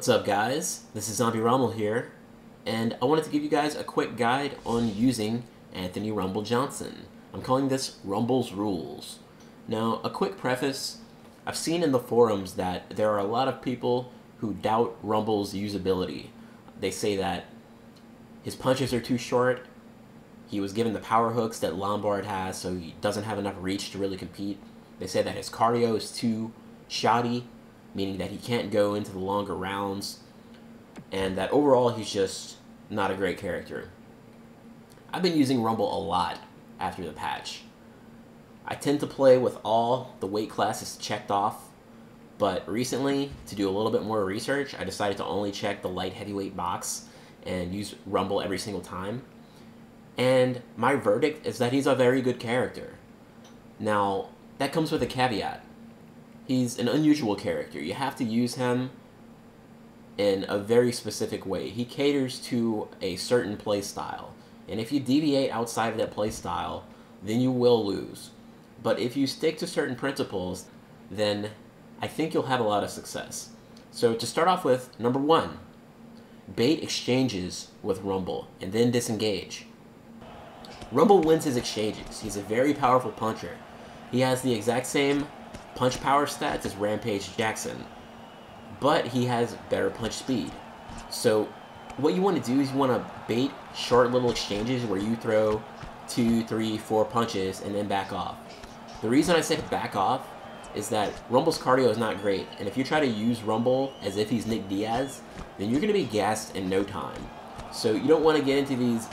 What's up, guys? This is Zombie Rommel here, and I wanted to give you guys a quick guide on using Anthony Rumble Johnson. I'm calling this Rumble's Rules. Now, a quick preface, I've seen in the forums that there are a lot of people who doubt Rumble's usability. They say that his punches are too short, he was given the power hooks that Lombard has, so he doesn't have enough reach to really compete. They say that his cardio is too shoddy, meaning that he can't go into the longer rounds, and that overall he's just not a great character. I've been using Rumble a lot after the patch. I tend to play with all the weight classes checked off, but recently, to do a little bit more research, I decided to only check the light heavyweight box and use Rumble every single time. And my verdict is that he's a very good character. Now, that comes with a caveat. He's an unusual character. You have to use him in a very specific way. He caters to a certain play style, and if you deviate outside of that play style, then you will lose. But if you stick to certain principles, then I think you'll have a lot of success. So to start off with, number one, bait exchanges with Rumble and then disengage. Rumble wins his exchanges. He's a very powerful puncher. He has the exact same punch power stats as Rampage Jackson, but he has better punch speed. So what you want to do is you want to bait short little exchanges where you throw 2, 3, 4 punches and then back off. The reason I said back off is that Rumble's cardio is not great, and if you try to use Rumble as if he's Nick Diaz, then you're going to be gassed in no time. So you don't want to get into these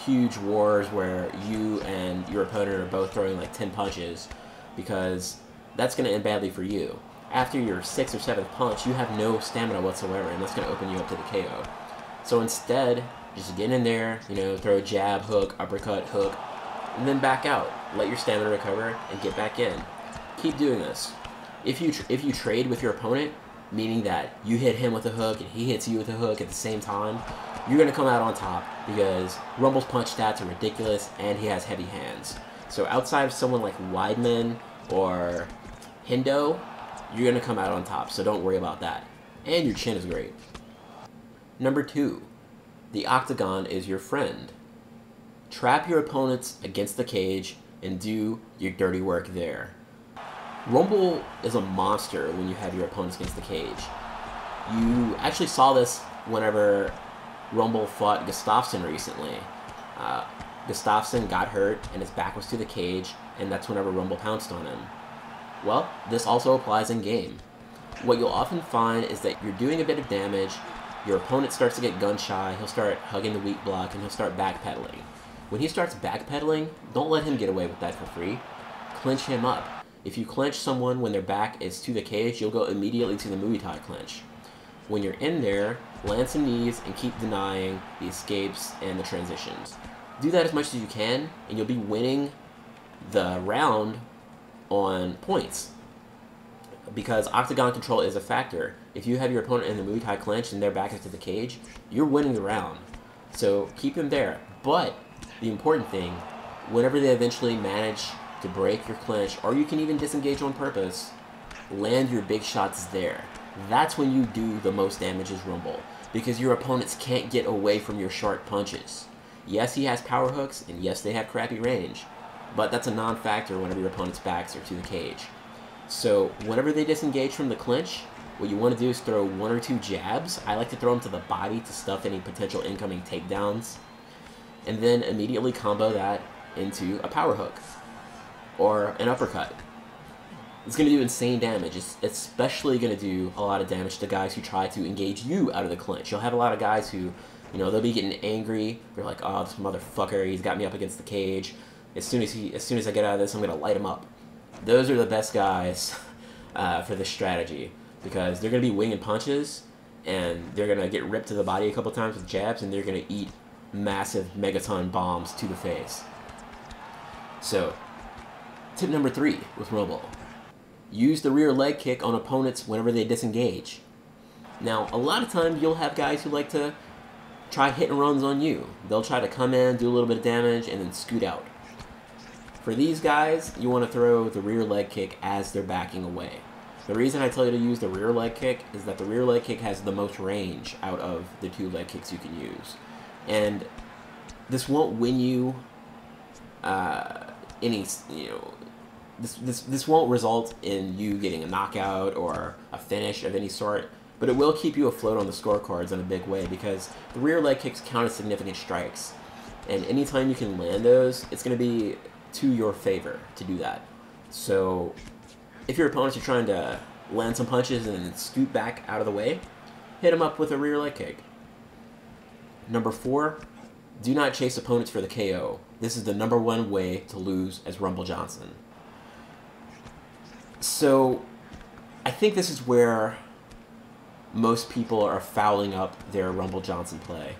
huge wars where you and your opponent are both throwing like 10 punches, because that's going to end badly for you. After your 6th or 7th punch, you have no stamina whatsoever, and that's going to open you up to the KO. So instead, just get in there, throw a jab, hook, uppercut, hook, and then back out. Let your stamina recover and get back in. Keep doing this. If you trade with your opponent, meaning that you hit him with a hook and he hits you with a hook at the same time, you're going to come out on top because Rumble's punch stats are ridiculous and he has heavy hands. So outside of someone like Weidman or Hendo, you're going to come out on top, so don't worry about that. And your chin is great. Number 2, the octagon is your friend. Trap your opponents against the cage and do your dirty work there. Rumble is a monster when you have your opponents against the cage. You actually saw this whenever Rumble fought Gustafsson recently. Gustafsson got hurt and his back was to the cage, and that's whenever Rumble pounced on him. Well, this also applies in game. What you'll often find is that you're doing a bit of damage, your opponent starts to get gun shy, he'll start hugging the weak block, and he'll start backpedaling. When he starts backpedaling, don't let him get away with that for free. Clinch him up. If you clinch someone when their back is to the cage, you'll go immediately to the Muay Thai clinch. When you're in there, land some knees and keep denying the escapes and the transitions. Do that as much as you can, and you'll be winning the round on points, because octagon control is a factor. If you have your opponent in the Muay Thai clinch and their back is to the cage, you're winning the round. So keep him there. But the important thing, whenever they eventually manage to break your clinch, or you can even disengage on purpose, land your big shots there. That's when you do the most damage as Rumble, because your opponents can't get away from your sharp punches. Yes, he has power hooks, and yes, they have crappy range, but that's a non-factor whenever your opponent's backs are to the cage. So whenever they disengage from the clinch, what you want to do is throw 1 or 2 jabs. I like to throw them to the body to stuff any potential incoming takedowns, and then immediately combo that into a power hook or an uppercut. It's going to do insane damage. It's especially going to do a lot of damage to guys who try to engage you out of the clinch. You'll have a lot of guys who, they'll be getting angry. They're like, oh, this motherfucker, he's got me up against the cage. As soon as I get out of this, I'm going to light him up. Those are the best guys for this strategy, because they're going to be winging punches, and they're going to get ripped to the body a couple times with jabs, and they're going to eat massive megaton bombs to the face. So, tip number 3 with Rumble. Use the rear leg kick on opponents whenever they disengage. Now, a lot of times you'll have guys who like to try hit and runs on you. They'll try to come in, do a little bit of damage, and then scoot out. For these guys, you want to throw the rear leg kick as they're backing away. The reason I tell you to use the rear leg kick is that the rear leg kick has the most range out of the 2 leg kicks you can use. And this won't win you any, this won't result in you getting a knockout or a finish of any sort, but it will keep you afloat on the scorecards in a big way because the rear leg kicks count as significant strikes. And anytime you can land those, it's going to be to your favor to do that. So if your opponents are trying to land some punches and scoot back out of the way, hit them up with a rear leg kick. Number 4, do not chase opponents for the KO. This is the #1 way to lose as Rumble Johnson. So I think this is where most people are fouling up their Rumble Johnson play.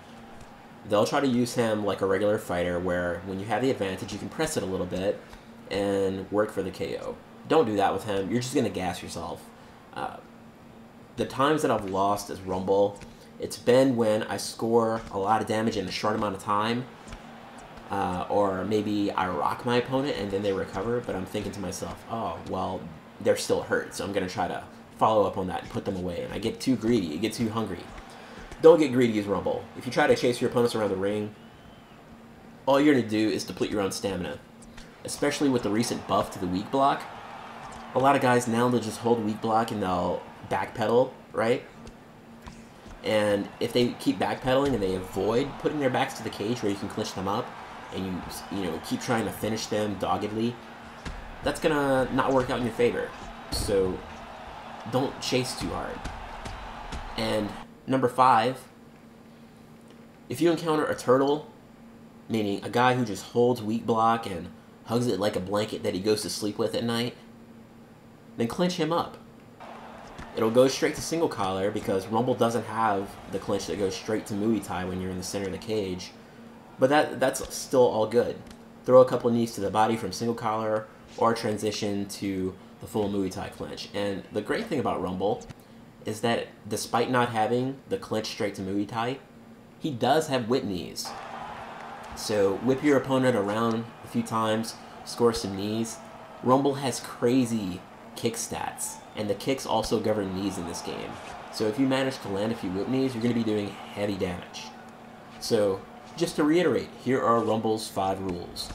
They'll try to use him like a regular fighter where when you have the advantage, you can press it a little bit and work for the KO. Don't do that with him. You're just going to gas yourself. The times that I've lost as Rumble, it's been when I score a lot of damage in a short amount of time, or maybe I rock my opponent and then they recover, but I'm thinking to myself, oh, well, they're still hurt, so I'm going to try to follow up on that and put them away. And I get too greedy. You get too hungry. Don't get greedy as Rumble. If you try to chase your opponents around the ring, all you're going to do is deplete your own stamina. Especially with the recent buff to the weak block. A lot of guys now, they'll just hold weak block and they'll backpedal, right? And if they keep backpedaling and they avoid putting their backs to the cage where you can clinch them up, and you keep trying to finish them doggedly, that's gonna not work out in your favor. So don't chase too hard. And number 5, if you encounter a turtle, meaning a guy who just holds weak block and hugs it like a blanket that he goes to sleep with at night, then clinch him up. It'll go straight to single collar because Rumble doesn't have the clinch that goes straight to Muay Thai when you're in the center of the cage. But that's still all good. Throw a couple knees to the body from single collar or transition to the full Muay Thai clinch. And the great thing about Rumble is that despite not having the clinch straight to Muay Thai, he does have whip knees. So whip your opponent around a few times, score some knees. Rumble has crazy kick stats, and the kicks also govern knees in this game. So if you manage to land a few whip knees, you're going to be doing heavy damage. So just to reiterate, here are Rumble's 5 rules.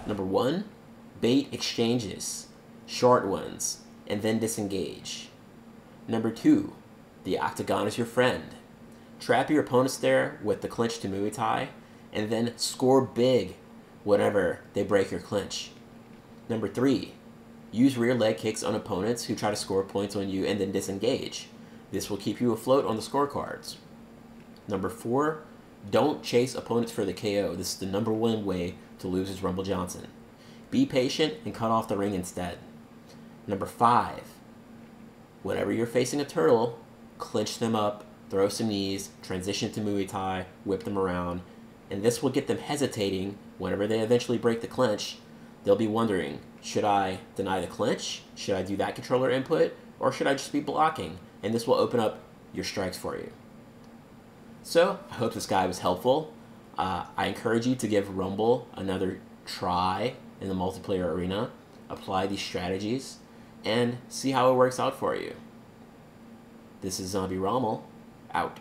Number 1, bait exchanges, short ones, and then disengage. Number 2, the octagon is your friend. Trap your opponents there with the clinch to Muay Thai, and then score big whenever they break your clinch. Number 3, use rear leg kicks on opponents who try to score points on you and then disengage. This will keep you afloat on the scorecards. Number 4, don't chase opponents for the KO. This is the #1 way to lose as Rumble Johnson. Be patient and cut off the ring instead. Number 5, whenever you're facing a turtle, clinch them up, throw some knees, transition to Muay Thai, whip them around, and this will get them hesitating whenever they eventually break the clinch. They'll be wondering, should I deny the clinch? Should I do that controller input? Or should I just be blocking? And this will open up your strikes for you. So, I hope this guide was helpful. I encourage you to give Rumble another try in the multiplayer arena. Apply these strategies and see how it works out for you. This is Zombie Rommel, out.